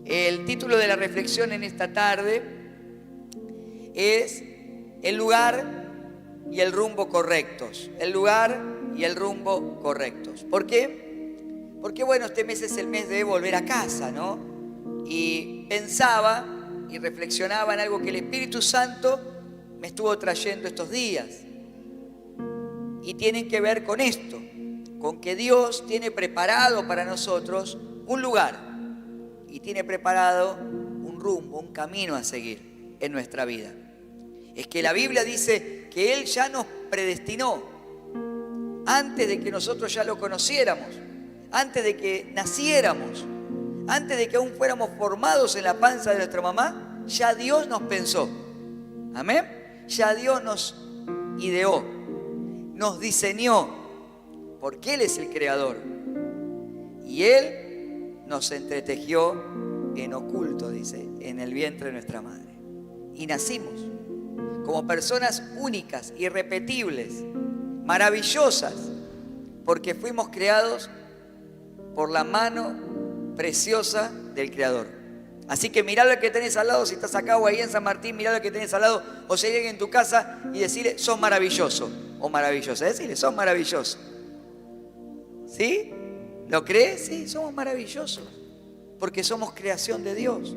El título de la reflexión en esta tarde es el lugar y el rumbo correctos. El lugar y el rumbo correctos. ¿Por qué? Porque bueno, este mes es el mes de volver a casa, ¿no? Y pensaba y reflexionaba en algo que el Espíritu Santo me estuvo trayendo estos días. Y tienen que ver con esto, con que Dios tiene preparado para nosotros un lugar y tiene preparado un rumbo, un camino a seguir en nuestra vida. Es que la Biblia dice que Él ya nos predestinó antes de que nosotros ya lo conociéramos, antes de que naciéramos, antes de que aún fuéramos formados en la panza de nuestra mamá, ya Dios nos pensó. Amén. Ya Dios nos ideó, nos diseñó, porque Él es el creador. Y Él nos entretejió en oculto, dice, en el vientre de nuestra madre. Y nacimos como personas únicas, irrepetibles, maravillosas, porque fuimos creados por la mano preciosa del Creador. Así que mirá lo que tenés al lado, si estás acá o ahí en San Martín, mirá lo que tenés al lado, o si hay alguien en tu casa y decirle, sos maravilloso o maravillosa. Decirle, sos maravilloso. ¿Sí? ¿Lo crees? Sí, somos maravillosos, porque somos creación de Dios.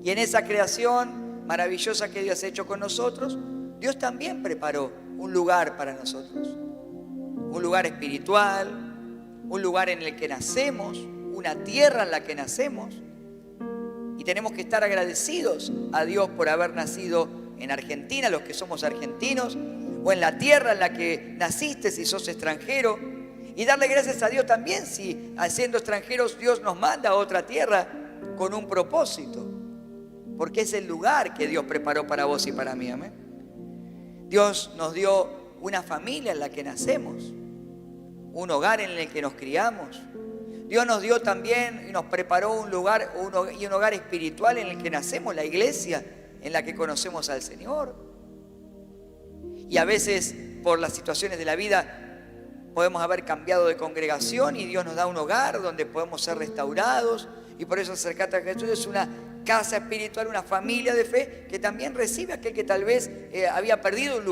Y en esa creación maravillosa que Dios ha hecho con nosotros, Dios también preparó un lugar para nosotros. Un lugar espiritual, un lugar en el que nacemos, una tierra en la que nacemos. Y tenemos que estar agradecidos a Dios por haber nacido en Argentina, los que somos argentinos, o en la tierra en la que naciste si sos extranjero. Y darle gracias a Dios también si, siendo extranjeros, Dios nos manda a otra tierra con un propósito. Porque es el lugar que Dios preparó para vos y para mí. ¿Amén? Dios nos dio una familia en la que nacemos, un hogar en el que nos criamos. Dios nos dio también y nos preparó un lugar y un hogar espiritual en el que nacemos, la iglesia en la que conocemos al Señor. Y a veces, por las situaciones de la vida, podemos haber cambiado de congregación y Dios nos da un hogar donde podemos ser restaurados. Y por eso acercarte a Jesús es una casa espiritual, una familia de fe que también recibe a aquel que tal vez había perdido el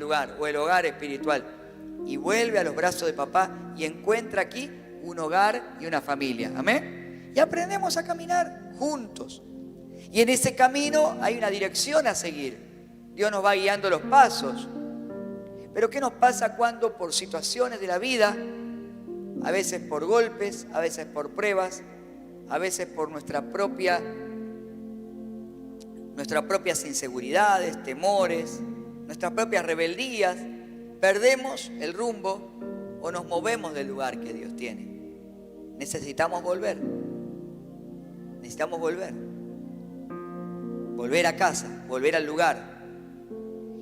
hogar espiritual. Y vuelve a los brazos de papá y encuentra aquí un hogar y una familia. Amén. Y aprendemos a caminar juntos. Y en ese camino hay una dirección a seguir. Dios nos va guiando los pasos. Pero ¿qué nos pasa cuando por situaciones de la vida, a veces por golpes, a veces por pruebas, a veces por nuestras propias inseguridades, temores, nuestras propias rebeldías, perdemos el rumbo o nos movemos del lugar que Dios tiene? Necesitamos volver. Necesitamos volver. Volver a casa, volver al lugar.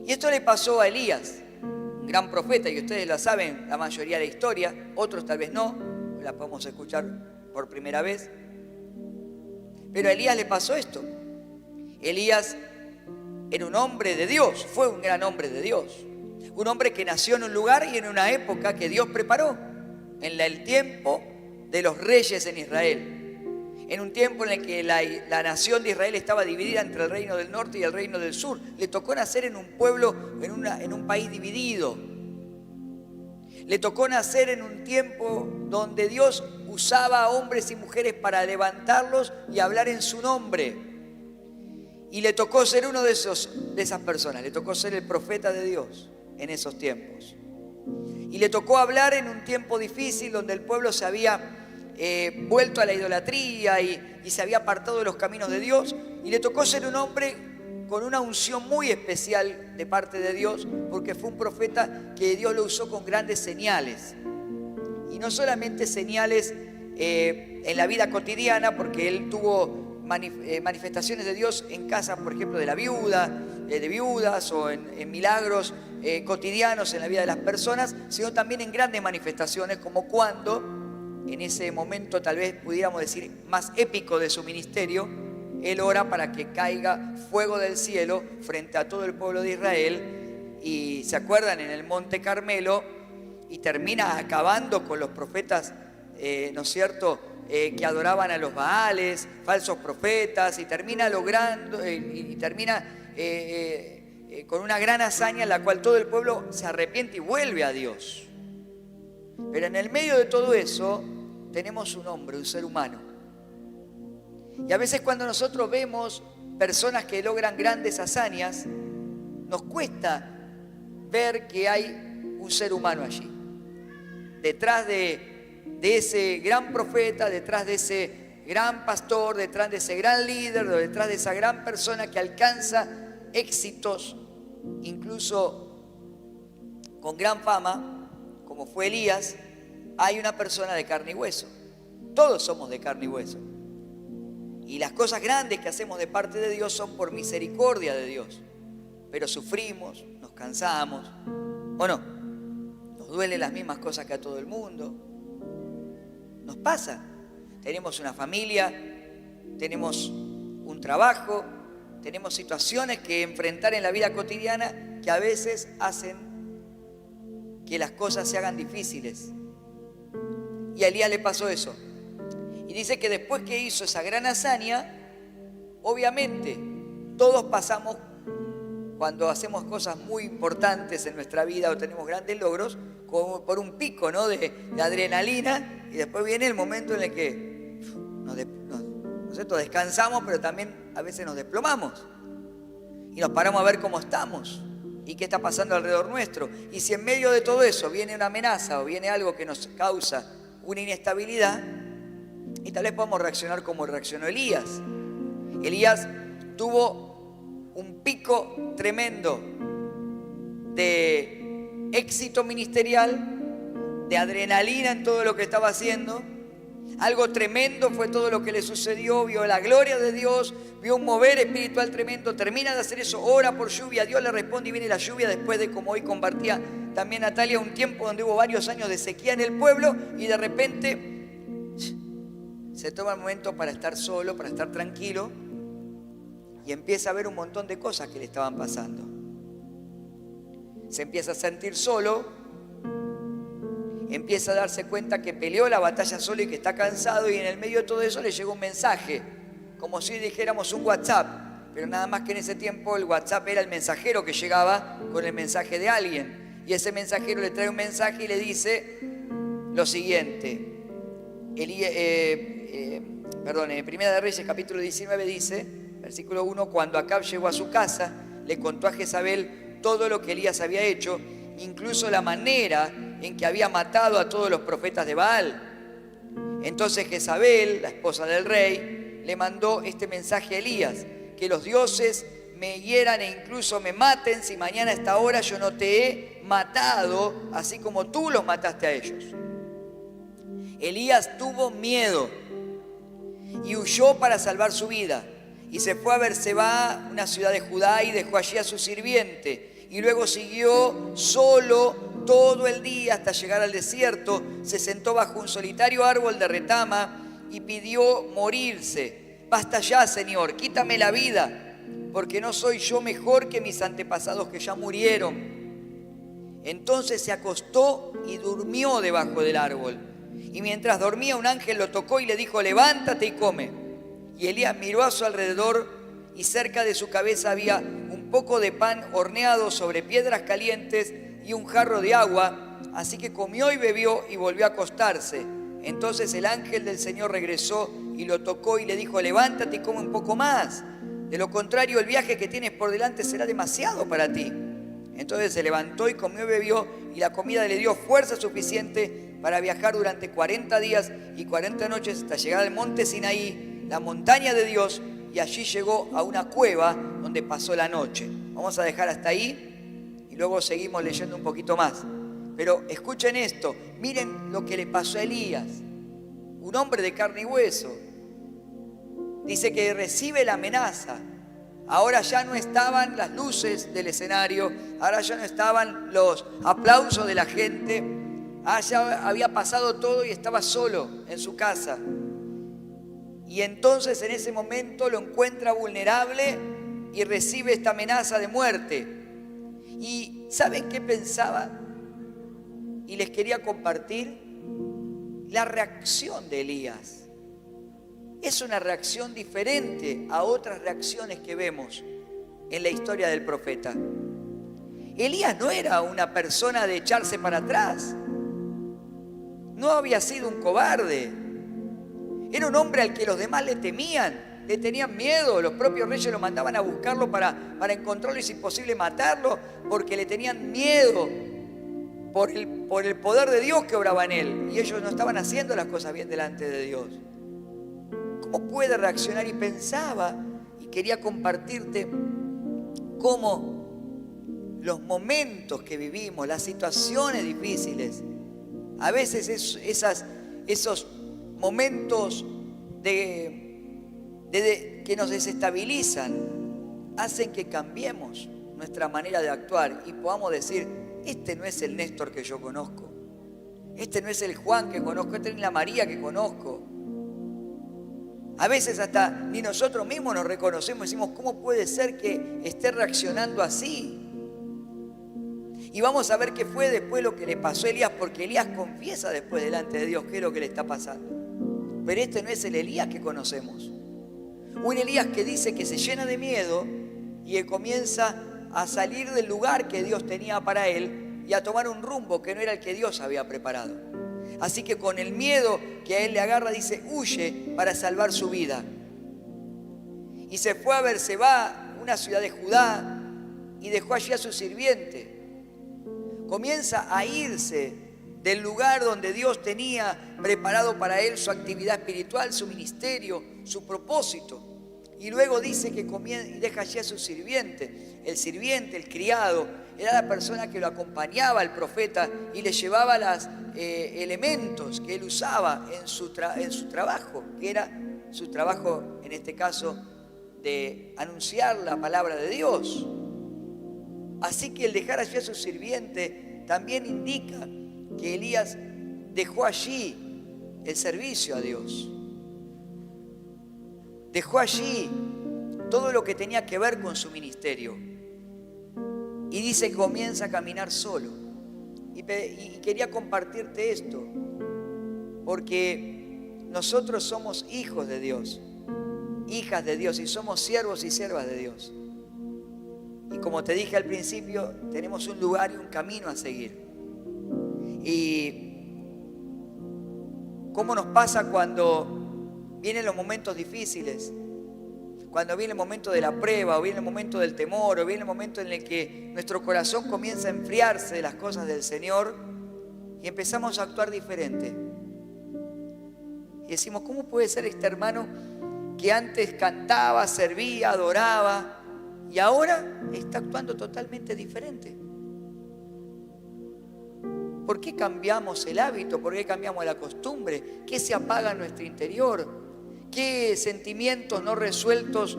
Y esto le pasó a Elías, un gran profeta, y ustedes la saben, la mayoría de la historia, otros tal vez no, la podemos escuchar por primera vez. Pero a Elías le pasó esto. Elías era un hombre de Dios, fue un gran hombre de Dios. Un hombre que nació en un lugar y en una época que Dios preparó, en el tiempo de los reyes en Israel. En un tiempo en el que la nación de Israel estaba dividida entre el reino del norte y el reino del sur. Le tocó nacer en un pueblo, en un país dividido. Le tocó nacer en un tiempo donde Dios usaba a hombres y mujeres para levantarlos y hablar en su nombre. Y le tocó ser uno de esas personas. Le tocó ser el profeta de Dios en esos tiempos. Y le tocó hablar en un tiempo difícil donde el pueblo se había vuelto a la idolatría y se había apartado de los caminos de Dios. Y le tocó ser un hombre con una unción muy especial de parte de Dios, porque fue un profeta que Dios lo usó con grandes señales. Y no solamente señales en la vida cotidiana, porque él tuvo manifestaciones de Dios en casa, por ejemplo, de la viuda, de viudas, o en milagros cotidianos en la vida de las personas, sino también en grandes manifestaciones, como cuando en ese momento tal vez pudiéramos decir más épico de su ministerio, Él ora para que caiga fuego del cielo frente a todo el pueblo de Israel. Y se acuerdan, en el Monte Carmelo, y termina acabando con los profetas, ¿no es cierto?, que adoraban a los Baales, falsos profetas, y termina logrando, y termina con una gran hazaña en la cual todo el pueblo se arrepiente y vuelve a Dios. Pero en el medio de todo eso tenemos un hombre, un ser humano. Y a veces cuando nosotros vemos personas que logran grandes hazañas, nos cuesta ver que hay un ser humano allí. Detrás de ese gran profeta, detrás de ese gran pastor, detrás de ese gran líder, detrás de esa gran persona que alcanza éxitos, incluso con gran fama, como fue Elías, hay una persona de carne y hueso. Todos somos de carne y hueso. Y las cosas grandes que hacemos de parte de Dios son por misericordia de Dios. Pero sufrimos, nos cansamos, ¿o no? Nos duelen las mismas cosas que a todo el mundo. Nos pasa. Tenemos una familia, tenemos un trabajo, tenemos situaciones que enfrentar en la vida cotidiana que a veces hacen que las cosas se hagan difíciles. Y a Elías le pasó eso. Y dice que después que hizo esa gran hazaña, obviamente todos pasamos, cuando hacemos cosas muy importantes en nuestra vida o tenemos grandes logros, como por un pico, ¿no?, de adrenalina, y después viene el momento en el que nosotros descansamos, pero también a veces nos desplomamos y nos paramos a ver cómo estamos y qué está pasando alrededor nuestro. Y si en medio de todo eso viene una amenaza o viene algo que nos causa una inestabilidad, y tal vez podamos reaccionar como reaccionó Elías. Elías tuvo un pico tremendo de éxito ministerial, de adrenalina en todo lo que estaba haciendo. Algo tremendo fue todo lo que le sucedió, vio la gloria de Dios, vio un mover espiritual tremendo, termina de hacer eso, ora por lluvia, Dios le responde y viene la lluvia después de, como hoy compartía también Natalia, un tiempo donde hubo varios años de sequía en el pueblo y de repente se toma el momento para estar solo, para estar tranquilo, y empieza a ver un montón de cosas que le estaban pasando. Se empieza a sentir solo, empieza a darse cuenta que peleó la batalla solo y que está cansado, y en el medio de todo eso le llegó un mensaje, como si dijéramos un WhatsApp, pero nada más que en ese tiempo el WhatsApp era el mensajero que llegaba con el mensaje de alguien, y ese mensajero le trae un mensaje y le dice lo siguiente. Primera de Reyes, capítulo 19, dice, versículo 1, cuando Acab llegó a su casa, le contó a Jezabel todo lo que Elías había hecho, incluso la manera en que había matado a todos los profetas de Baal. Entonces Jezabel, la esposa del rey, le mandó este mensaje a Elías: que los dioses me hieran e incluso me maten si mañana a esta hora yo no te he matado, así como tú los mataste a ellos. Elías tuvo miedo y huyó para salvar su vida, y se fue a Berseba, una ciudad de Judá, y dejó allí a su sirviente, y luego siguió solo todo el día hasta llegar al desierto. Se sentó bajo un solitario árbol de retama y pidió morirse. Basta ya, Señor, quítame la vida, porque no soy yo mejor que mis antepasados que ya murieron. Entonces se acostó y durmió debajo del árbol. Y mientras dormía, un ángel lo tocó y le dijo: levántate y come. Y Elías miró a su alrededor, y cerca de su cabeza había un poco de pan horneado sobre piedras calientes y un jarro de agua. Así que comió y bebió y volvió a acostarse. Entonces el ángel del Señor regresó y lo tocó y le dijo: levántate y come un poco más. De lo contrario, el viaje que tienes por delante será demasiado para ti. Entonces se levantó y comió y bebió, y la comida le dio fuerza suficiente para viajar durante 40 días y 40 noches hasta llegar al monte Sinaí, la montaña de Dios, y allí llegó a una cueva donde pasó la noche. Vamos a dejar hasta ahí y luego seguimos leyendo un poquito más. Pero escuchen esto, miren lo que le pasó a Elías, un hombre de carne y hueso. Dice que recibe la amenaza. Ahora ya no estaban las luces del escenario, ahora ya no estaban los aplausos de la gente, ya había pasado todo y estaba solo en su casa. Y entonces en ese momento lo encuentra vulnerable y recibe esta amenaza de muerte. ¿Y saben qué pensaba? Y les quería compartir la reacción de Elías. es una reacción diferente a otras reacciones que vemos en la historia del profeta. Elías no era una persona de echarse para atrás. No había sido un cobarde. Era un hombre al que los demás le temían, le tenían miedo. Los propios reyes lo mandaban a buscarlo para encontrarlo y si posible matarlo, porque le tenían miedo por el poder de Dios que obraba en él. Y ellos no estaban haciendo las cosas bien delante de Dios. ¿Cómo puede reaccionar? Y pensaba y quería compartirte cómo los momentos que vivimos, las situaciones difíciles, a veces esos momentos que nos desestabilizan, hacen que cambiemos nuestra manera de actuar y podamos decir, este no es el Néstor que yo conozco, este no es el Juan que conozco, esta no es la María que conozco. A veces hasta ni nosotros mismos nos reconocemos y decimos, ¿cómo puede ser que esté reaccionando así? Y vamos a ver qué fue después lo que le pasó a Elías, porque Elías confiesa después delante de Dios qué es lo que le está pasando. Pero este no es el Elías que conocemos. Un Elías que dice que se llena de miedo y que comienza a salir del lugar que Dios tenía para él y a tomar un rumbo que no era el que Dios había preparado. Así que con el miedo que a él le agarra, dice, huye para salvar su vida. Y se fue a Berseba, una ciudad de Judá, y dejó allí a su sirviente. Comienza a irse del lugar donde Dios tenía preparado para él su actividad espiritual, su ministerio, su propósito. Y luego dice que y deja allí a su sirviente. El sirviente, el criado, era la persona que lo acompañaba al profeta y le llevaba los elementos que él usaba en su trabajo, que era su trabajo, en este caso, de anunciar la palabra de Dios. Así que el dejar allí a su sirviente también indica que Elías dejó allí el servicio a Dios. Dejó allí todo lo que tenía que ver con su ministerio. Y dice que comienza a caminar solo. Y quería compartirte esto, porque nosotros somos hijos de Dios, hijas de Dios, y somos siervos y siervas de Dios. Y como te dije al principio, tenemos un lugar y un camino a seguir. Y cómo nos pasa cuando vienen los momentos difíciles, cuando viene el momento de la prueba, o viene el momento del temor, o viene el momento en el que nuestro corazón comienza a enfriarse de las cosas del Señor y empezamos a actuar diferente. Y decimos, ¿cómo puede ser este hermano que antes cantaba, servía, adoraba, y ahora está actuando totalmente diferente? ¿Por qué cambiamos el hábito? ¿Por qué cambiamos la costumbre? ¿Qué se apaga en nuestro interior? ¿Qué sentimientos no resueltos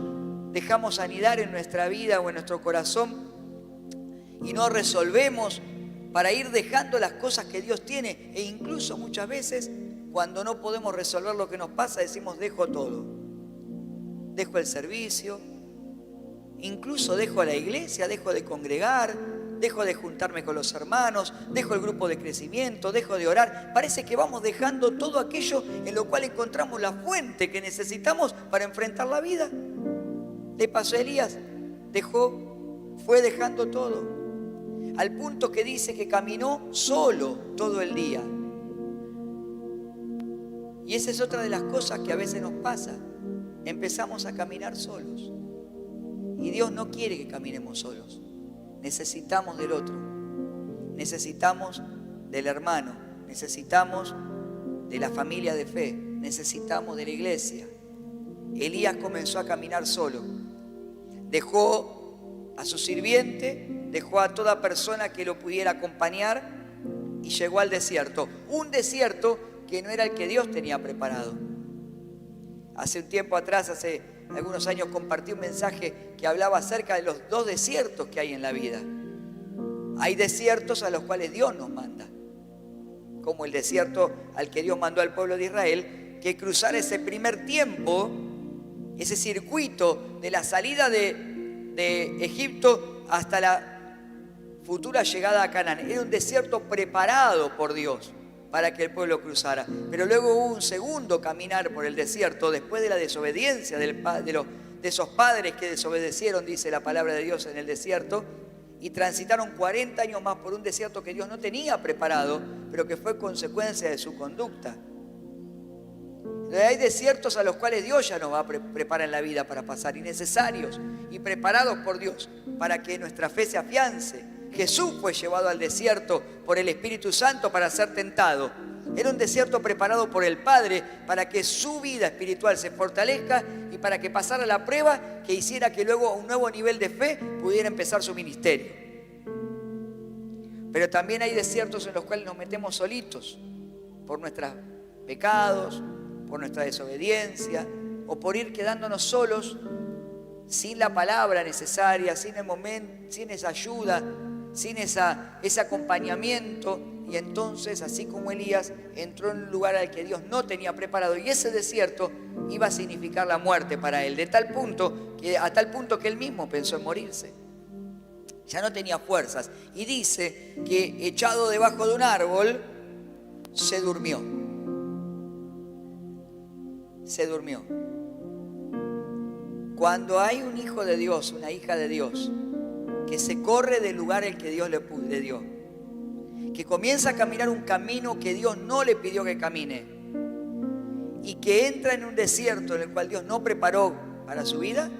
dejamos anidar en nuestra vida o en nuestro corazón y no resolvemos para ir dejando las cosas que Dios tiene? E incluso muchas veces, cuando no podemos resolver lo que nos pasa, decimos, dejo todo. Dejo el servicio, incluso dejo la iglesia, dejo de congregar, dejo de juntarme con los hermanos, dejo el grupo de crecimiento, dejo de orar. Parece que vamos dejando todo aquello en lo cual encontramos la fuente que necesitamos para enfrentar la vida. Le pasó a Elías, fue dejando todo, al punto que dice que caminó solo todo el día. Y esa es otra de las cosas que a veces nos pasa. Empezamos a caminar solos. Y Dios no quiere que caminemos solos. Necesitamos del otro, necesitamos del hermano, necesitamos de la familia de fe, necesitamos de la iglesia. Elías comenzó a caminar solo. Dejó a su sirviente, dejó a toda persona que lo pudiera acompañar y llegó al desierto. Un desierto que no era el que Dios tenía preparado. Hace un tiempo atrás, hace algunos años, compartí un mensaje que hablaba acerca de los dos desiertos que hay en la vida. Hay desiertos a los cuales Dios nos manda, como el desierto al que Dios mandó al pueblo de Israel, que cruzar ese primer tiempo, ese circuito de la salida de Egipto hasta la futura llegada a Canaán. Era un desierto preparado por Dios para que el pueblo cruzara. Pero luego hubo un segundo caminar por el desierto después de la desobediencia de esos padres que desobedecieron, dice la palabra de Dios, en el desierto, y transitaron 40 años más por un desierto que Dios no tenía preparado, pero que fue consecuencia de su conducta. Hay desiertos a los cuales Dios ya nos va a preparar en la vida para pasar, y necesarios y preparados por Dios para que nuestra fe se afiance. Jesús fue llevado al desierto por el Espíritu Santo para ser tentado. Era un desierto preparado por el Padre para que su vida espiritual se fortalezca y para que pasara la prueba que hiciera que luego a un nuevo nivel de fe pudiera empezar su ministerio. Pero también hay desiertos en los cuales nos metemos solitos por nuestros pecados, por nuestra desobediencia o por ir quedándonos solos sin la palabra necesaria, sin el momento, sin esa ayuda, sin ese acompañamiento. Y entonces, así como Elías entró en un lugar al que Dios no tenía preparado, y ese desierto iba a significar la muerte para él, a tal punto que él mismo pensó en morirse. Ya no tenía fuerzas. Y dice que echado debajo de un árbol, se durmió. Se durmió. Cuando hay un hijo de Dios, una hija de Dios, que se corre del lugar el que Dios le dio, que comienza a caminar un camino que Dios no le pidió que camine, y que entra en un desierto en el cual Dios no preparó para su vida,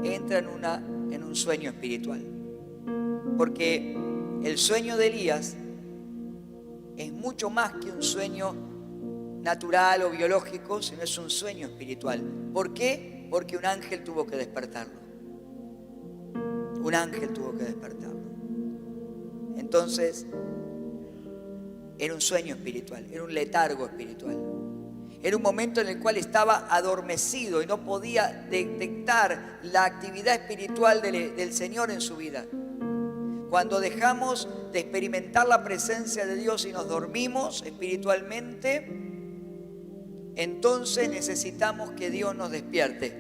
entra en un sueño espiritual. Porque el sueño de Elías es mucho más que un sueño natural o biológico, sino es un sueño espiritual. ¿Por qué? Porque un ángel tuvo que despertarlo. Un ángel tuvo que despertarlo. Entonces, era un sueño espiritual, era un letargo espiritual. Era un momento en el cual estaba adormecido y no podía detectar la actividad espiritual del Señor en su vida. Cuando dejamos de experimentar la presencia de Dios y nos dormimos espiritualmente, entonces necesitamos que Dios nos despierte.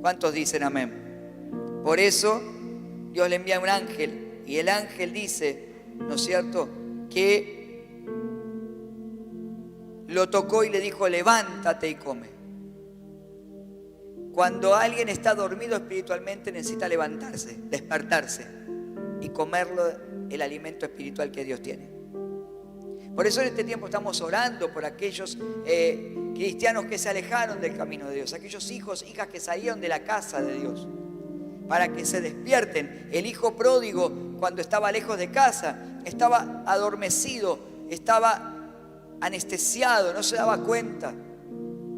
¿Cuántos dicen amén? Por eso Dios le envía un ángel, y el ángel dice, ¿no es cierto?, que lo tocó y le dijo, levántate y come. Cuando alguien está dormido espiritualmente necesita levantarse, despertarse y comerlo, el alimento espiritual que Dios tiene. Por eso en este tiempo estamos orando por aquellos cristianos que se alejaron del camino de Dios, aquellos hijos, hijas que salieron de la casa de Dios, para que se despierten. El hijo pródigo, cuando estaba lejos de casa, estaba adormecido, estaba anestesiado, no se daba cuenta.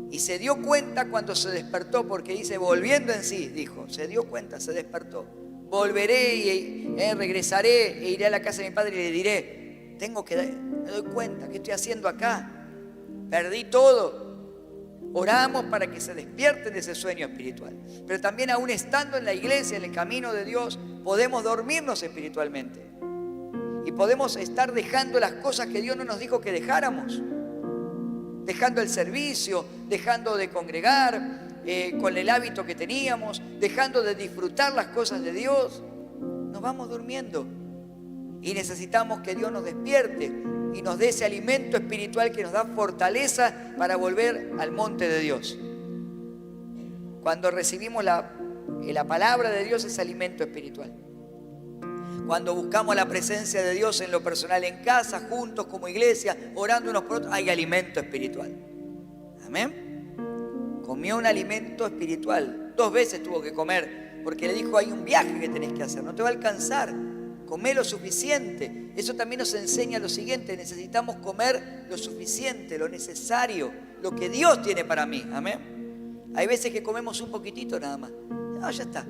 Y se dio cuenta cuando se despertó, porque dice, volviendo en sí, dijo, se dio cuenta, se despertó. Volveré y regresaré e iré a la casa de mi padre y le diré, me doy cuenta, ¿qué estoy haciendo acá? Perdí todo. Oramos para que se despierten de ese sueño espiritual. Pero también aún estando en la iglesia, en el camino de Dios, podemos dormirnos espiritualmente. Y podemos estar dejando las cosas que Dios no nos dijo que dejáramos. Dejando el servicio, dejando de congregar, con el hábito que teníamos, dejando de disfrutar las cosas de Dios. Nos vamos durmiendo. Y necesitamos que Dios nos despierte y nos dé ese alimento espiritual que nos da fortaleza para volver al monte de Dios. Cuando recibimos la palabra de Dios, es alimento espiritual. Cuando buscamos la presencia de Dios en lo personal, en casa, juntos como iglesia, orando unos por otros, hay alimento espiritual. Amén. Comió un alimento espiritual. 2 veces tuvo que comer, porque le dijo, hay un viaje que tenés que hacer, no te va a alcanzar. Comé lo suficiente. Eso también nos enseña lo siguiente: necesitamos comer lo suficiente, lo necesario, lo que Dios tiene para mí. Amén. Hay veces que comemos un poquitito nada más. No, ya está.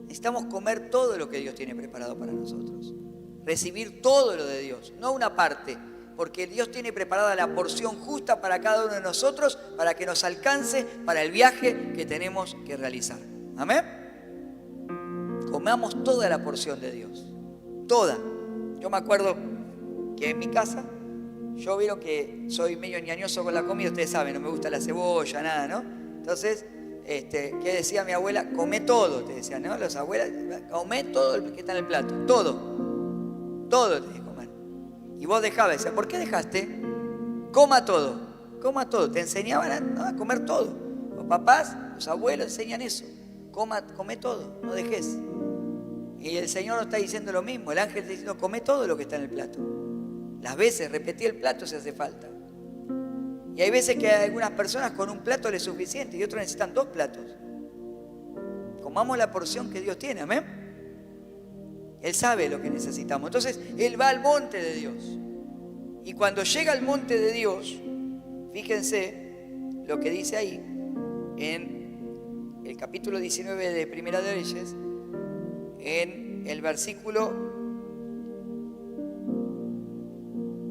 Necesitamos comer todo lo que Dios tiene preparado para nosotros. Recibir todo lo de Dios, no una parte, porque Dios tiene preparada la porción justa para cada uno de nosotros, para que nos alcance para el viaje que tenemos que realizar. Amén. Comamos toda la porción de Dios, toda. Yo me acuerdo que en mi casa, yo vieron que soy medio ñañoso con la comida, ustedes saben, no me gusta la cebolla, nada, ¿no? Entonces, ¿qué decía mi abuela? Come todo, te decían, ¿no? Las abuelas, come todo lo que está en el plato, todo tenés que comer. Y vos dejabas, decía, ¿por qué dejaste? Coma todo, coma todo. Te enseñaban a comer todo. Los papás, los abuelos enseñan eso. Come todo, no dejes. Y el Señor nos está diciendo lo mismo. El ángel está diciendo, come todo lo que está en el plato. Las veces, repetí el plato si hace falta. Y hay veces que a algunas personas con un plato les es suficiente y otros necesitan 2 platos. Comamos la porción que Dios tiene, amén. Él sabe lo que necesitamos. Entonces, Él va al monte de Dios. Y cuando llega al monte de Dios, fíjense lo que dice ahí, en el capítulo 19 de Primera de Reyes, en el versículo,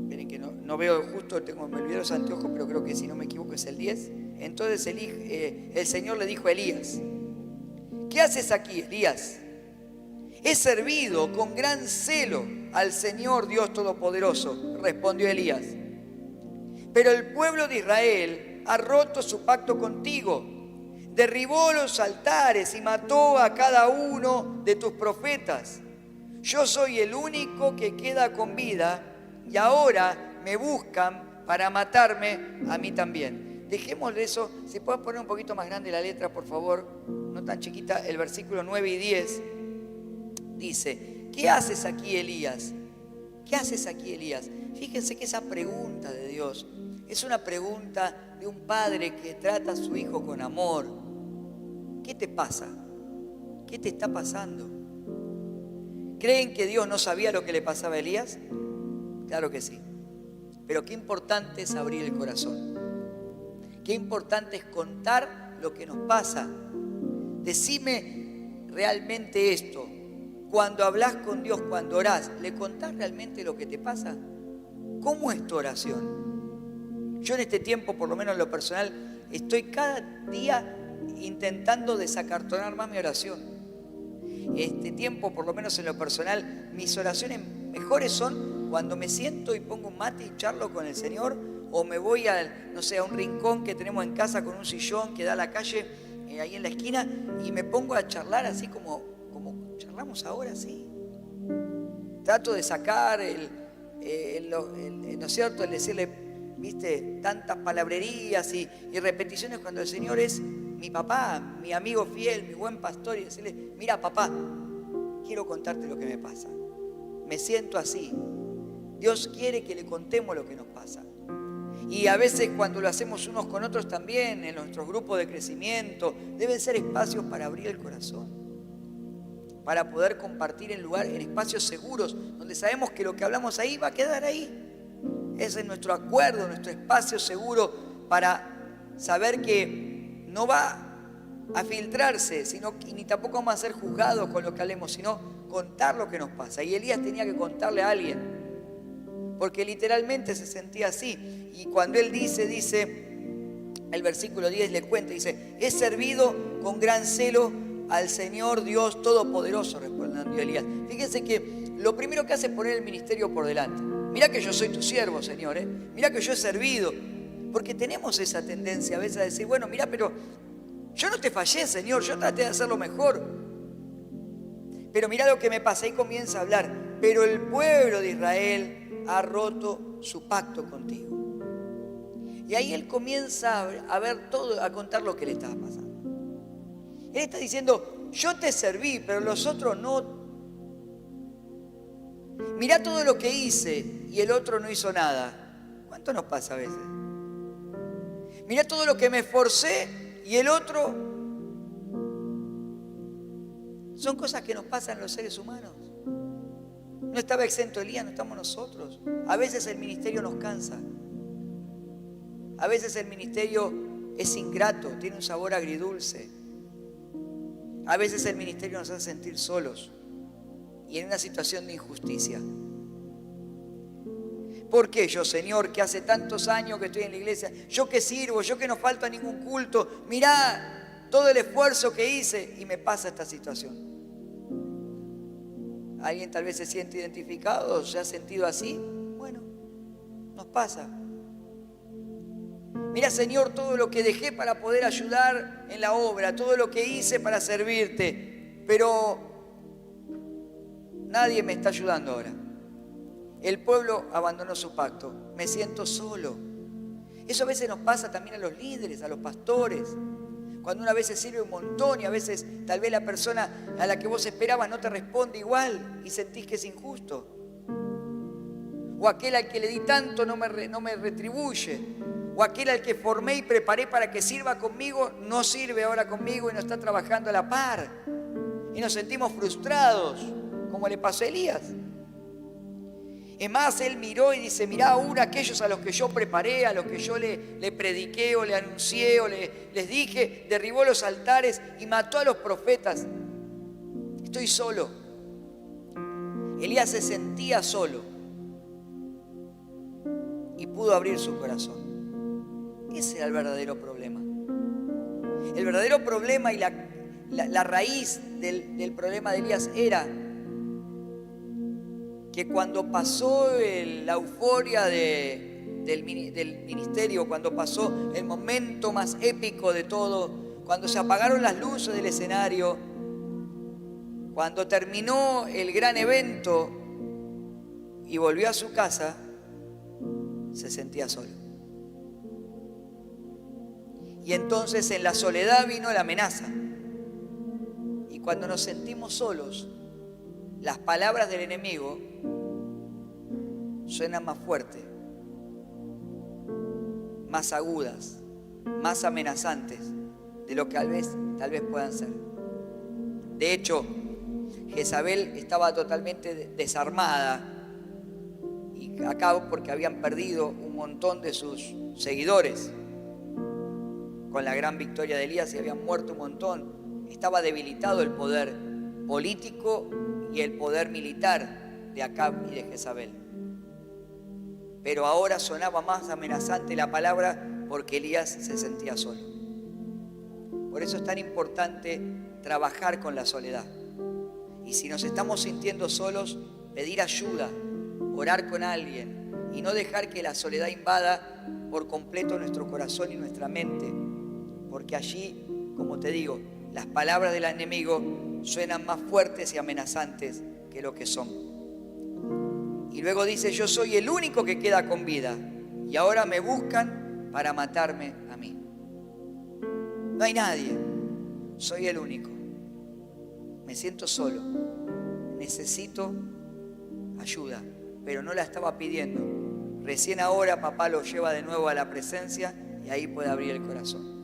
miren que no veo justo, me olvidé los anteojos, pero creo que si no me equivoco es el 10. Entonces el Señor le dijo a Elías, ¿qué haces aquí, Elías? He servido con gran celo al Señor Dios Todopoderoso, respondió Elías. Pero el pueblo de Israel ha roto su pacto contigo, derribó los altares y mató a cada uno de tus profetas. Yo soy el único que queda con vida y ahora me buscan para matarme a mí también. Dejemos de eso. Si puedes poner un poquito más grande la letra, por favor, no tan chiquita. El versículo 9 y 10 dice, ¿qué haces aquí, Elías? ¿Qué haces aquí, Elías? Fíjense que esa pregunta de Dios es una pregunta de un padre que trata a su hijo con amor. ¿Qué te pasa? ¿Qué te está pasando? ¿Creen que Dios no sabía lo que le pasaba a Elías? Claro que sí. Pero qué importante es abrir el corazón. Qué importante es contar lo que nos pasa. Decime realmente esto. Cuando hablas con Dios, cuando orás, ¿le contás realmente lo que te pasa? ¿Cómo es tu oración? Yo en este tiempo, por lo menos en lo personal, estoy cada día intentando desacartonar más mi oración. Este tiempo, por lo menos en lo personal, mis oraciones mejores son cuando me siento y pongo un mate y charlo con el Señor, o me voy a un rincón que tenemos en casa con un sillón que da a la calle, ahí en la esquina, y me pongo a charlar así como charlamos ahora, sí. Trato de sacar ¿no es cierto?, el decirle, viste, tantas palabrerías y repeticiones cuando el Señor es mi papá, mi amigo fiel, mi buen pastor, y decirle, mira papá, quiero contarte lo que me pasa. Me siento así. Dios quiere que le contemos lo que nos pasa. Y a veces cuando lo hacemos unos con otros también, en nuestros grupos de crecimiento, deben ser espacios para abrir el corazón, para poder compartir en espacios seguros, donde sabemos que lo que hablamos ahí va a quedar ahí. Ese es nuestro acuerdo, nuestro espacio seguro para saber que no va a filtrarse, ni tampoco vamos a ser juzgados con lo que hablemos, sino contar lo que nos pasa. Y Elías tenía que contarle a alguien, porque literalmente se sentía así. Y cuando él dice, el versículo 10 le cuenta, dice, he servido con gran celo al Señor Dios Todopoderoso, respondió Elías. Fíjense que lo primero que hace es poner el ministerio por delante. Mirá que yo soy tu siervo, Señor, mirá que yo he servido. Porque tenemos esa tendencia a veces a decir, bueno, mirá, pero yo no te fallé, Señor, yo traté de hacerlo mejor. Pero mirá lo que me pasa, ahí comienza a hablar. Pero el pueblo de Israel ha roto su pacto contigo. Y ahí él comienza a ver todo, a contar lo que le estaba pasando. Él está diciendo, yo te serví, pero los otros no. Mirá todo lo que hice y el otro no hizo nada. ¿Cuánto nos pasa a veces? Mirá todo lo que me esforcé y el otro. Son cosas que nos pasan los seres humanos. No estaba exento Elías, no estamos nosotros. A veces el ministerio nos cansa. A veces el ministerio es ingrato, tiene un sabor agridulce. A veces el ministerio nos hace sentir solos y en una situación de injusticia. ¿Por qué yo, Señor, que hace tantos años que estoy en la iglesia, yo que sirvo, yo que no falto a ningún culto, mirá todo el esfuerzo que hice y me pasa esta situación? ¿Alguien tal vez se siente identificado o se ha sentido así? Bueno, nos pasa. Mira, Señor, todo lo que dejé para poder ayudar en la obra, todo lo que hice para servirte, pero nadie me está ayudando ahora. El pueblo abandonó su pacto. Me siento solo. Eso a veces nos pasa también a los líderes, a los pastores. Cuando una vez se sirve un montón y a veces tal vez la persona a la que vos esperabas no te responde igual y sentís que es injusto. O aquel al que le di tanto no me retribuye. O aquel al que formé y preparé para que sirva conmigo no sirve ahora conmigo y no está trabajando a la par. Y nos sentimos frustrados, como le pasó a Elías. Es más, él miró y dice, mirá aún aquellos a los que yo preparé, a los que yo le prediqué o le anuncié o les dije, derribó los altares y mató a los profetas. Estoy solo. Elías se sentía solo y pudo abrir su corazón. Ese era el verdadero problema. El verdadero problema y la raíz del problema de Elías era que cuando pasó la euforia del ministerio, cuando pasó el momento más épico de todo, cuando se apagaron las luces del escenario, cuando terminó el gran evento y volvió a su casa, se sentía solo. Y entonces en la soledad vino la amenaza. Y cuando nos sentimos solos, las palabras del enemigo suenan más fuertes, más agudas, más amenazantes de lo que tal vez puedan ser. De hecho, Jezabel estaba totalmente desarmada y acá porque habían perdido un montón de sus seguidores con la gran victoria de Elías y habían muerto un montón. Estaba debilitado el poder político y el poder militar de Acab y de Jezabel. Pero ahora sonaba más amenazante la palabra porque Elías se sentía solo. Por eso es tan importante trabajar con la soledad. Y si nos estamos sintiendo solos, pedir ayuda, orar con alguien y no dejar que la soledad invada por completo nuestro corazón y nuestra mente. Porque allí, como te digo, las palabras del enemigo suenan más fuertes y amenazantes que lo que son. Y luego dice, yo soy el único que queda con vida y ahora me buscan para matarme a mí. No hay nadie, soy el único. Me siento solo, necesito ayuda, pero no la estaba pidiendo. Recién ahora papá lo lleva de nuevo a la presencia y ahí puede abrir el corazón.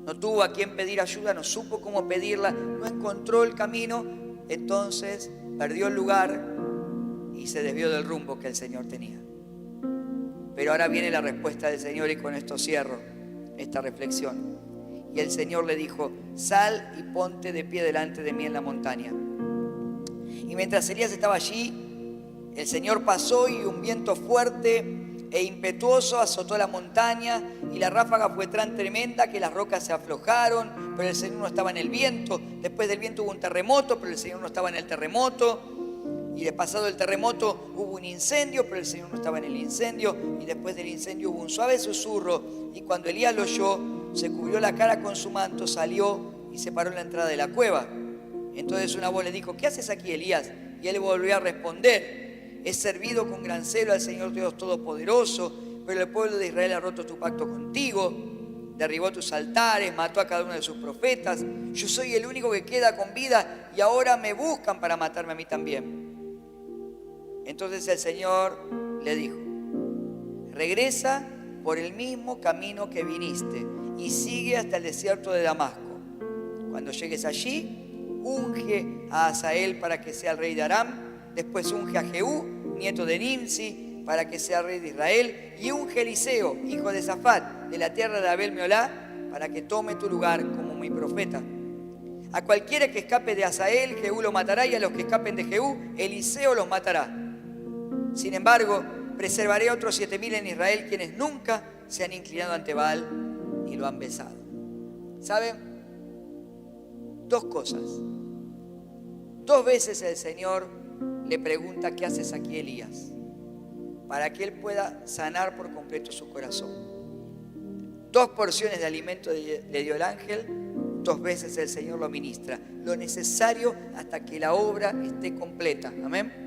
No tuvo a quién pedir ayuda, no supo cómo pedirla, no encontró el camino, entonces perdió el lugar y se desvió del rumbo que el Señor tenía. Pero ahora viene la respuesta del Señor y con esto cierro esta reflexión. Y el Señor le dijo, sal y ponte de pie delante de mí en la montaña. Y mientras Elías estaba allí, el Señor pasó y un viento fuerte e impetuoso azotó la montaña y la ráfaga fue tan tremenda que las rocas se aflojaron, pero el Señor no estaba en el viento. Después del viento hubo un terremoto, pero el Señor no estaba en el terremoto. Y de pasado el terremoto hubo un incendio, pero el Señor no estaba en el incendio. Y después del incendio hubo un suave susurro. Y cuando Elías lo oyó, se cubrió la cara con su manto, salió y se paró en la entrada de la cueva. Entonces una voz le dijo, ¿qué haces aquí, Elías? Y él volvió a responder, he servido con gran celo al Señor Dios Todopoderoso, pero el pueblo de Israel ha roto tu pacto contigo, derribó tus altares, mató a cada uno de sus profetas. Yo soy el único que queda con vida y ahora me buscan para matarme a mí también. Entonces el Señor le dijo, regresa por el mismo camino que viniste y sigue hasta el desierto de Damasco. Cuando llegues allí, unge a Hazael para que sea el rey de Aram, después unge a Jehú, nieto de Nimsi, para que sea rey de Israel, y unge a Eliseo, hijo de Safat, de la tierra de Abel Meolá, para que tome tu lugar como mi profeta. A cualquiera que escape de Hazael, Jehú lo matará, y a los que escapen de Jehú, Eliseo los matará. Sin embargo, preservaré a otros 7,000 en Israel, quienes nunca se han inclinado ante Baal ni lo han besado. ¿Saben? Dos cosas. 2 veces el Señor le pregunta, ¿qué haces aquí, Elías? Para que él pueda sanar por completo su corazón. 2 porciones de alimento le dio el ángel, 2 veces el Señor lo ministra. Lo necesario hasta que la obra esté completa. Amén.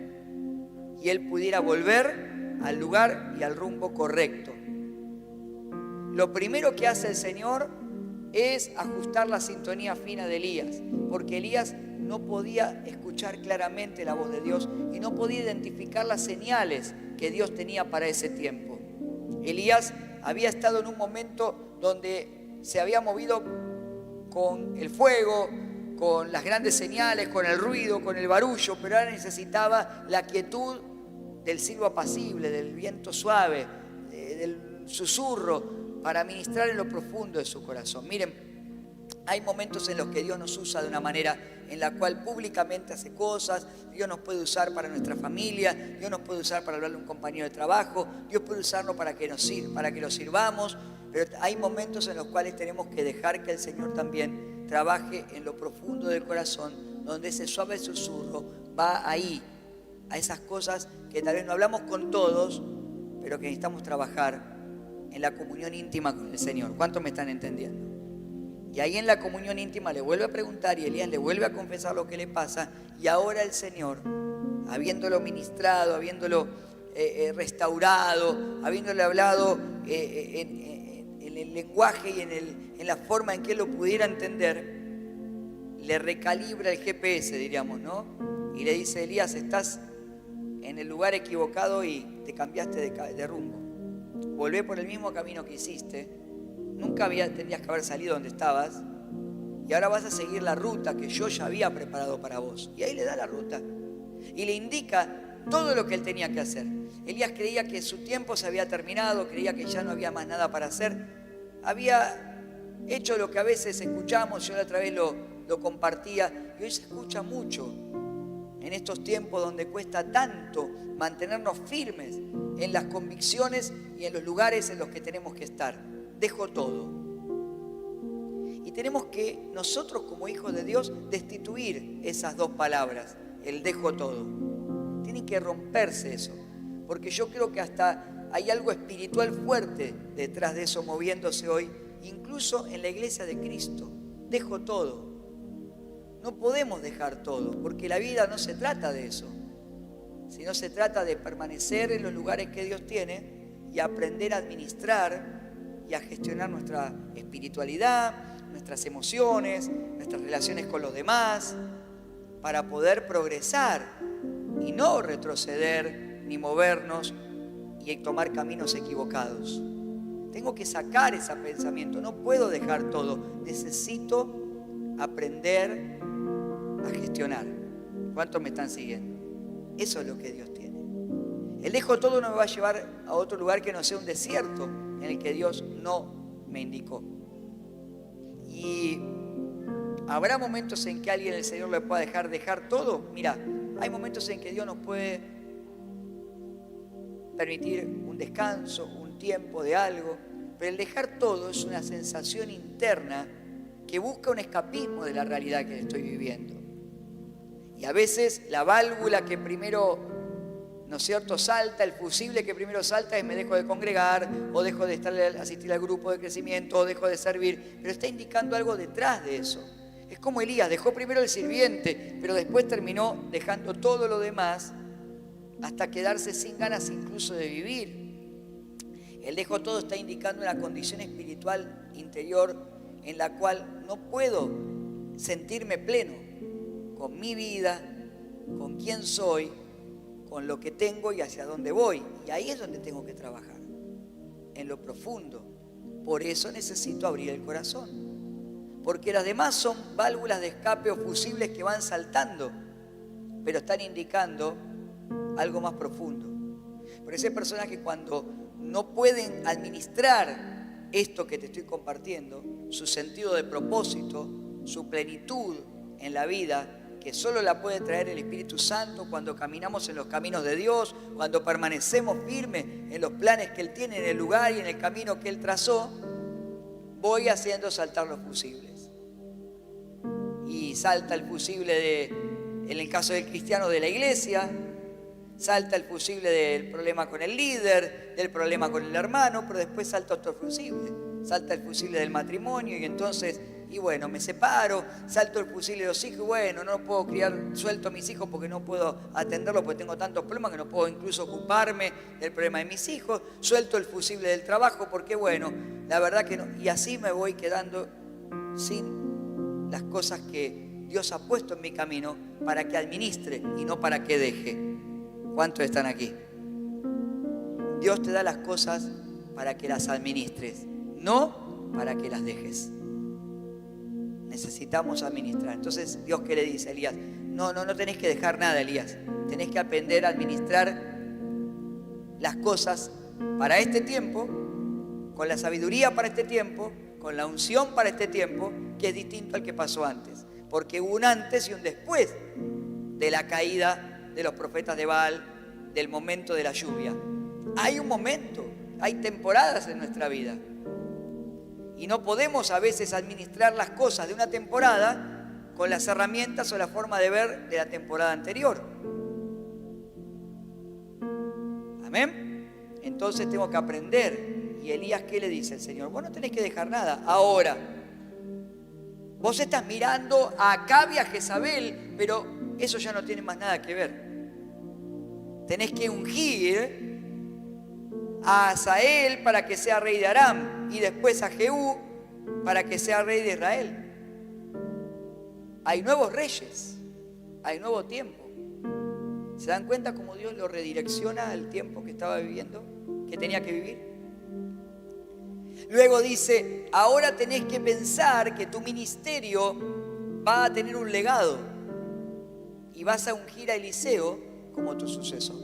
y él pudiera volver al lugar y al rumbo correcto. Lo primero que hace el Señor es ajustar la sintonía fina de Elías, porque Elías no podía escuchar claramente la voz de Dios y no podía identificar las señales que Dios tenía para ese tiempo. Elías había estado en un momento donde se había movido con el fuego, con las grandes señales, con el ruido, con el barullo, pero ahora necesitaba la quietud del silbo apacible, del viento suave, del susurro, para ministrar en lo profundo de su corazón. Miren, hay momentos en los que Dios nos usa de una manera en la cual públicamente hace cosas. Dios nos puede usar para nuestra familia, Dios nos puede usar para hablarle a un compañero de trabajo, Dios puede usarnos para que lo sirvamos, pero hay momentos en los cuales tenemos que dejar que el Señor también trabaje en lo profundo del corazón, donde ese suave susurro va ahí, a esas cosas que tal vez no hablamos con todos, pero que necesitamos trabajar en la comunión íntima con el Señor. ¿Cuántos me están entendiendo? Y ahí en la comunión íntima le vuelve a preguntar y Elías le vuelve a confesar lo que le pasa, y ahora el Señor, habiéndolo ministrado, habiéndolo restaurado, habiéndole hablado en el lenguaje y en la forma en que él lo pudiera entender, le recalibra el GPS, diríamos, ¿no? Y le dice: Elías, estás en el lugar equivocado y te cambiaste de rumbo. Volvé por el mismo camino que hiciste. Nunca tendrías que haber salido donde estabas. Y ahora vas a seguir la ruta que yo ya había preparado para vos. Y ahí le da la ruta. Y le indica todo lo que él tenía que hacer. Elías creía que su tiempo se había terminado, creía que ya no había más nada para hacer. Había hecho lo que a veces escuchamos, yo la otra vez lo compartía, y hoy se escucha mucho en estos tiempos donde cuesta tanto mantenernos firmes en las convicciones y en los lugares en los que tenemos que estar. Dejo todo. Y tenemos que nosotros como hijos de Dios destituir esas dos palabras, el dejo todo. Tiene que romperse eso, porque yo creo que hasta hay algo espiritual fuerte detrás de eso moviéndose hoy, incluso en la iglesia de Cristo. Dejo todo. No podemos dejar todo, porque la vida no se trata de eso, sino se trata de permanecer en los lugares que Dios tiene y aprender a administrar y a gestionar nuestra espiritualidad, nuestras emociones, nuestras relaciones con los demás, para poder progresar y no retroceder ni movernos y tomar caminos equivocados. Tengo que sacar ese pensamiento, no puedo dejar todo, necesito aprender a gestionar. ¿Cuántos me están siguiendo? Eso es lo que Dios tiene. El dejo todo no me va a llevar a otro lugar que no sea un desierto en el que Dios no me indicó. Y habrá momentos en que alguien, el Señor, le pueda dejar todo. Mira, hay momentos en que Dios nos puede permitir un descanso, un tiempo de algo, pero el dejar todo es una sensación interna que busca un escapismo de la realidad que estoy viviendo. Y a veces la válvula que primero, ¿no es cierto?, salta, el fusible que primero salta es: me dejo de congregar, o dejo de asistir al grupo de crecimiento, o dejo de servir, pero está indicando algo detrás de eso. Es como Elías, dejó primero el sirviente, pero después terminó dejando todo lo demás hasta quedarse sin ganas incluso de vivir. El dejo todo está indicando una condición espiritual interior en la cual no puedo sentirme pleno con mi vida, con quién soy, con lo que tengo y hacia dónde voy. Y ahí es donde tengo que trabajar, en lo profundo. Por eso necesito abrir el corazón, porque las demás son válvulas de escape o fusibles que van saltando, pero están indicando algo más profundo. Por eso hay personas que cuando no pueden administrar esto que te estoy compartiendo, su sentido de propósito, su plenitud en la vida, que solo la puede traer el Espíritu Santo cuando caminamos en los caminos de Dios, cuando permanecemos firmes en los planes que Él tiene, en el lugar y en el camino que Él trazó, voy haciendo saltar los fusibles. Y salta el fusible en el caso del cristiano, de la iglesia, salta el fusible del problema con el líder, del problema con el hermano, pero después salta otro fusible, salta el fusible del matrimonio, y entonces y bueno, me separo, salto el fusil de los hijos, y bueno, no puedo criar, suelto a mis hijos porque no puedo atenderlos porque tengo tantos problemas que no puedo incluso ocuparme del problema de mis hijos, suelto el fusible del trabajo porque bueno, la verdad que no, y así me voy quedando sin las cosas que Dios ha puesto en mi camino para que administre y no para que deje. ¿Cuántos están aquí? Dios te da las cosas para que las administres, no para que las dejes. Necesitamos administrar. Entonces, Dios, ¿qué le dice a Elías? No tenés que dejar nada, Elías. Tenés que aprender a administrar las cosas para este tiempo, con la sabiduría para este tiempo, con la unción para este tiempo, que es distinto al que pasó antes. Porque hubo un antes y un después de la caída de los profetas de Baal, del momento de la lluvia. Hay un momento, hay temporadas en nuestra vida. Y no podemos a veces administrar las cosas de una temporada con las herramientas o la forma de ver de la temporada anterior. ¿Amén? Entonces tengo que aprender. Y Elías, ¿qué le dice el Señor? Vos no tenés que dejar nada. Ahora, vos estás mirando a Acab y a Jezabel, pero eso ya no tiene más nada que ver. Tenés que ungir a Asael para que sea rey de Aram y después a Jehú para que sea rey de Israel. Hay nuevos reyes, hay nuevo tiempo. ¿Se dan cuenta cómo Dios lo redirecciona al tiempo que estaba viviendo, que tenía que vivir? Luego dice, ahora tenés que pensar que tu ministerio va a tener un legado y vas a ungir a Eliseo como tu sucesor.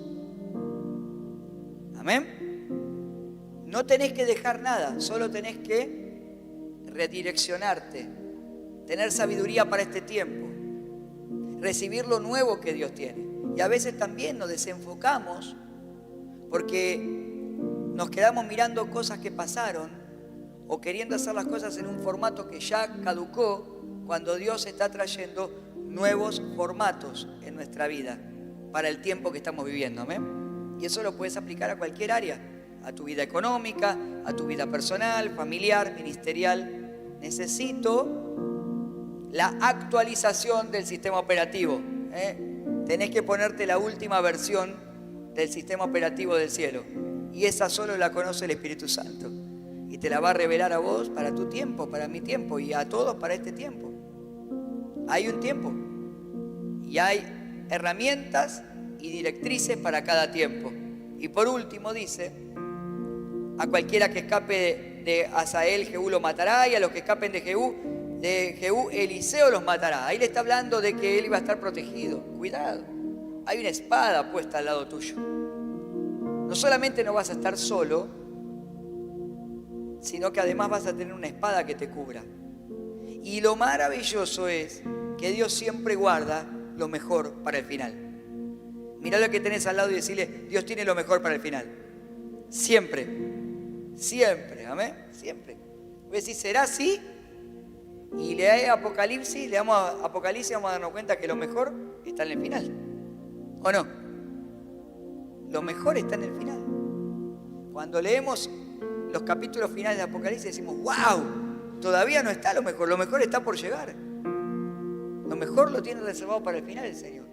Amén. No tenés que dejar nada, solo tenés que redireccionarte, tener sabiduría para este tiempo, recibir lo nuevo que Dios tiene. Y a veces también nos desenfocamos porque nos quedamos mirando cosas que pasaron o queriendo hacer las cosas en un formato que ya caducó, cuando Dios está trayendo nuevos formatos en nuestra vida para el tiempo que estamos viviendo. ¿Amén? Y eso lo puedes aplicar a cualquier área. A tu vida económica, a tu vida personal, familiar, ministerial. Necesito la actualización del sistema operativo. Tenés que ponerte la última versión del sistema operativo del cielo. Y esa solo la conoce el Espíritu Santo. Y te la va a revelar a vos para tu tiempo, para mi tiempo y a todos para este tiempo. Hay un tiempo. Y hay herramientas y directrices para cada tiempo. Y por último dice, a cualquiera que escape de Asael, Jehú lo matará, y a los que escapen de Jehú, Eliseo los matará. Ahí le está hablando de que él iba a estar protegido. Cuidado, hay una espada puesta al lado tuyo. No solamente no vas a estar solo, sino que además vas a tener una espada que te cubra. Y lo maravilloso es que Dios siempre guarda lo mejor para el final. Mirá lo que tenés al lado y decirle, Dios tiene lo mejor para el final. Siempre. Siempre, amén, siempre. Voy a decir, ¿será así? Y leamos Apocalipsis, vamos a darnos cuenta que lo mejor está en el final. ¿O no? Lo mejor está en el final. Cuando leemos los capítulos finales de Apocalipsis decimos, ¡wow! Todavía no está lo mejor está por llegar. Lo mejor lo tiene reservado para el final el Señor.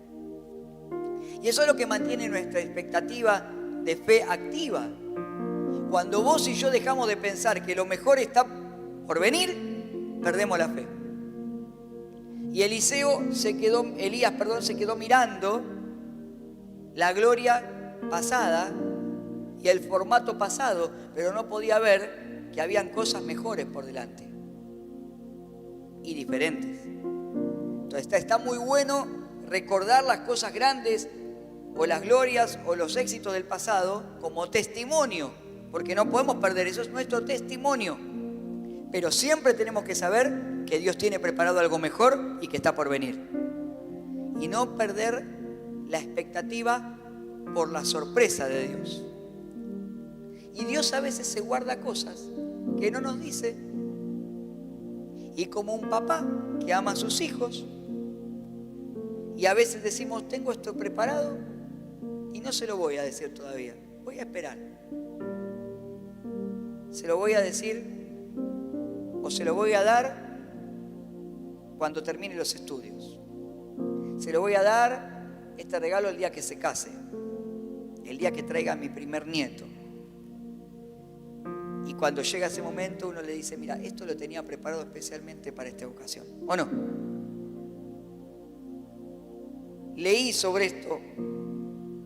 Y eso es lo que mantiene nuestra expectativa de fe activa. Cuando vos y yo dejamos de pensar que lo mejor está por venir, perdemos la fe. Y Elías se quedó mirando la gloria pasada y el formato pasado, pero no podía ver que habían cosas mejores por delante y diferentes. Entonces está muy bueno recordar las cosas grandes o las glorias o los éxitos del pasado como testimonio, porque no podemos perder, eso es nuestro testimonio. Pero siempre tenemos que saber que Dios tiene preparado algo mejor y que está por venir. Y no perder la expectativa por la sorpresa de Dios. Y Dios a veces se guarda cosas que no nos dice. Y como un papá que ama a sus hijos, y a veces decimos, tengo esto preparado y no se lo voy a decir todavía, voy a esperar. Se lo voy a decir o se lo voy a dar cuando termine los estudios. Se lo voy a dar, este regalo, el día que se case, el día que traiga a mi primer nieto. Y cuando llega ese momento uno le dice, mira, esto lo tenía preparado especialmente para esta ocasión. ¿O no? Leí sobre esto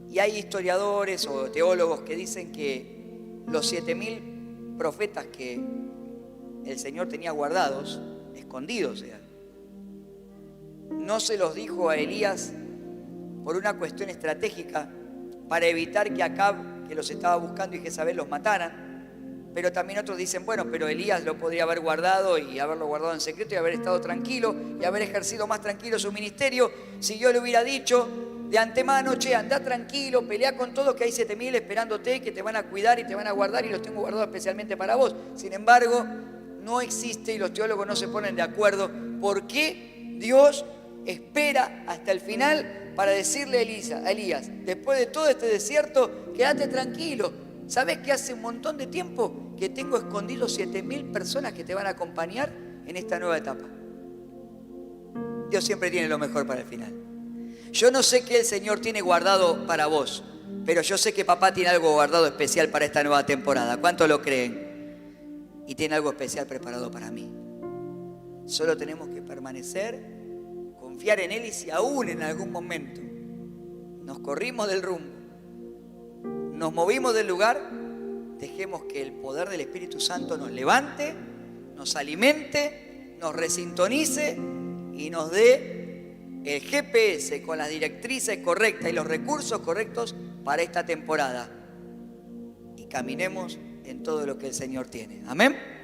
y hay historiadores o teólogos que dicen que los 7000 profetas que el Señor tenía guardados, escondidos, no se los dijo a Elías por una cuestión estratégica para evitar que Acab, que los estaba buscando, y Jezabel los mataran. Pero también otros dicen, bueno, pero Elías lo podría haber guardado y haberlo guardado en secreto y haber estado tranquilo y haber ejercido más tranquilo su ministerio si yo le hubiera dicho de antemano, che, anda tranquilo, pelea con todos que hay 7000 esperándote, que te van a cuidar y te van a guardar y los tengo guardados especialmente para vos. Sin embargo, no existe, y los teólogos no se ponen de acuerdo, por qué Dios espera hasta el final para decirle a Elías, después de todo este desierto, quédate tranquilo. ¿Sabes que hace un montón de tiempo que tengo escondidos 7000 personas que te van a acompañar en esta nueva etapa? Dios siempre tiene lo mejor para el final. Yo no sé qué el Señor tiene guardado para vos, pero yo sé que papá tiene algo guardado especial para esta nueva temporada. ¿Cuántos lo creen? Y tiene algo especial preparado para mí. Solo tenemos que permanecer, confiar en Él, y si aún en algún momento nos corrimos del rumbo, nos movimos del lugar, dejemos que el poder del Espíritu Santo nos levante, nos alimente, nos resintonice y nos dé el GPS con las directrices correctas y los recursos correctos para esta temporada. Y caminemos en todo lo que el Señor tiene. Amén.